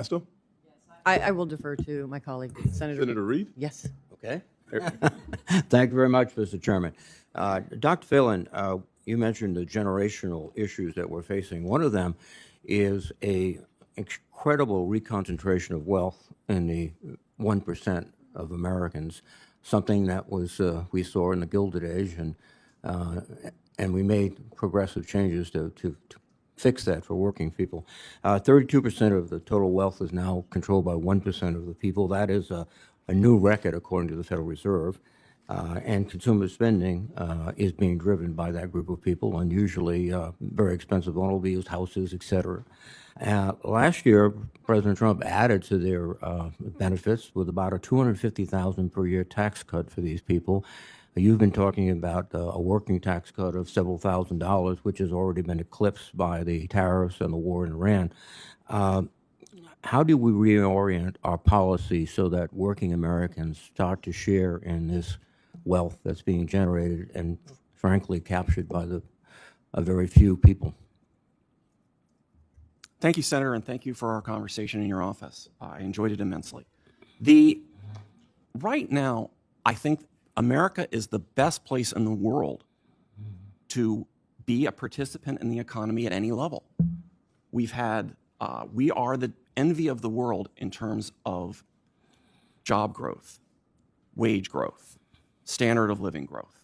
Castro? I will defer to my colleague, Senator. Senator Reid? Yes. Okay. Thank you very much, Mr. Chairman. Dr. Phelan, you mentioned the generational issues that we're facing. One of them is a incredible reconcentration of wealth in the 1% of Americans, something that was we saw in the Gilded Age, and we made progressive changes to fix that for working people. 32% of the total wealth is now controlled by 1% of the people. That is a new record according to the Federal Reserve. And consumer spending is being driven by that group of people, unusually very expensive automobiles, houses, et cetera. Last year, President Trump added to their benefits with about a $250,000 per year tax cut for these people. You've been talking about a working tax cut of several $1,000s, which has already been eclipsed by the tariffs and the war in Iran. How do we reorient our policy so that working Americans start to share in this wealth that's being generated and, frankly, captured by a very few people? Thank you, Senator, and thank you for our conversation in your office. I enjoyed it immensely. Right now, I think America is the best place in the world to be a participant in the economy at any level. We are the envy of the world in terms of job growth, wage growth, standard of living growth.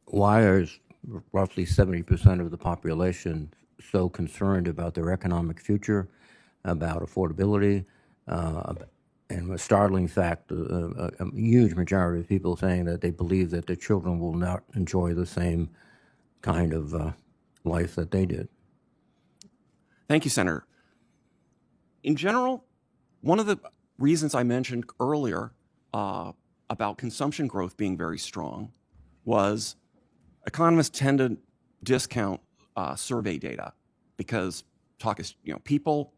Why is roughly 70% of the population so concerned about their economic future, about affordability, and a startling fact, a huge majority of people saying that they believe that their children will not enjoy the same kind of life that they did? Thank you, Senator. In general, one of the reasons I mentioned earlier about consumption growth being very strong was economists tend to discount survey data because people.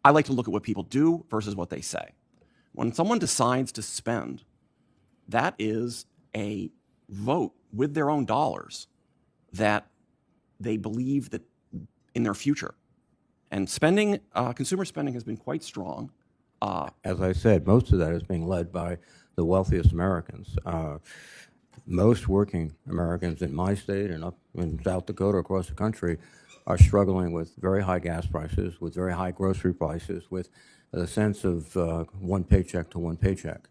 I like to look at what people do versus what they say. When someone decides to spend, that is a vote with their own dollars that they believe that in their future. And spending, consumer spending has been quite strong. As I said, most of that is being led by the wealthiest Americans. Most working Americans in my state and up in South Dakota, across the country, are struggling with very high gas prices, with very high grocery prices, with a sense of one paycheck to one paycheck.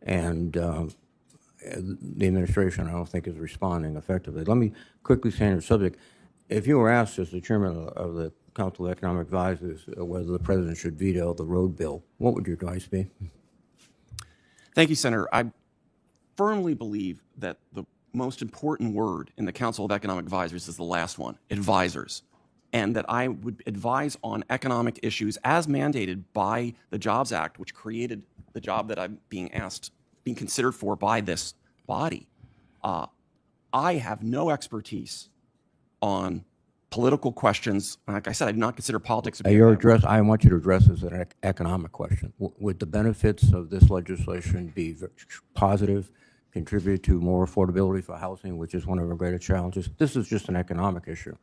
And the administration, I don't think, is responding effectively. Let me quickly change the subject. If you were asked as the chairman of the Council of Economic Advisors whether the president should veto the road bill, what would your advice be? Thank you, Senator. I firmly believe that the most important word in the Council of Economic Advisors is the last one, advisors, and that I would advise on economic issues as mandated by the Jobs Act, which created the job that I'm being considered for by this body. I have no expertise on political questions. Like I said, I do not consider politics to be I want you to address this as an economic question. Would the benefits of this legislation be positive, contribute to more affordability for housing, which is one of our greatest challenges? This is just an economic issue.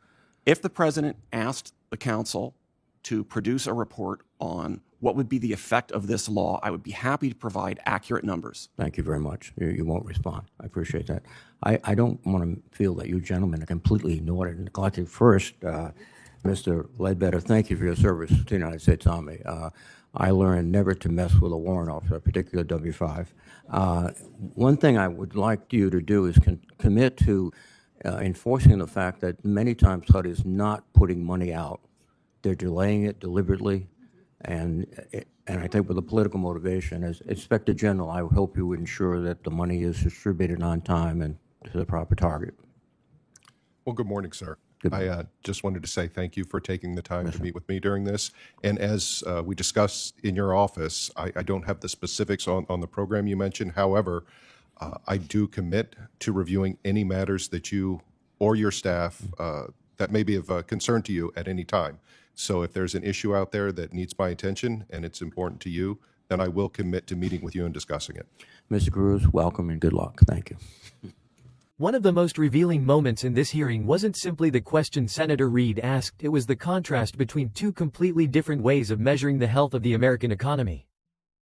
If the president asked the council to produce a report on what would be the effect of this law, I would be happy to provide accurate numbers. Thank you very much. You won't respond. I appreciate that. I don't want to feel that you gentlemen are completely ignored and neglected. First, Mr. Ledbetter, thank you for your service to the United States Army. I learned never to mess with a warrant officer, particularly W-5. One thing I would like you to do is commit to enforcing the fact that many times HUD is not putting money out. They're delaying it deliberately, and I think with a political motivation. As Inspector General, I would hope you would ensure that the money is distributed on time and to the proper target. Well, good morning, sir. Good morning. I just wanted to say thank you for taking the time to meet with me during this. And as we discussed in your office, I don't have the specifics on the program you mentioned. However, I do commit to reviewing any matters that you or your staff that may be of concern to you at any time. So if there's an issue out there that needs my attention and it's important to you, then I will commit to meeting with you and discussing it. Mr. Cruz, welcome and good luck. Thank you. One of the most revealing moments in this hearing wasn't simply the question Senator Reid asked, it was the contrast between two completely different ways of measuring the health of the American economy.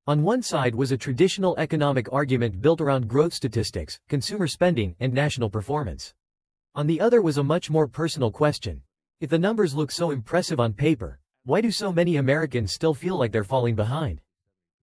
On one side was a traditional economic argument built around growth statistics, consumer spending, and national performance. On the other was a much more personal question. If the numbers look so impressive on paper, why do so many Americans still feel like they're falling behind?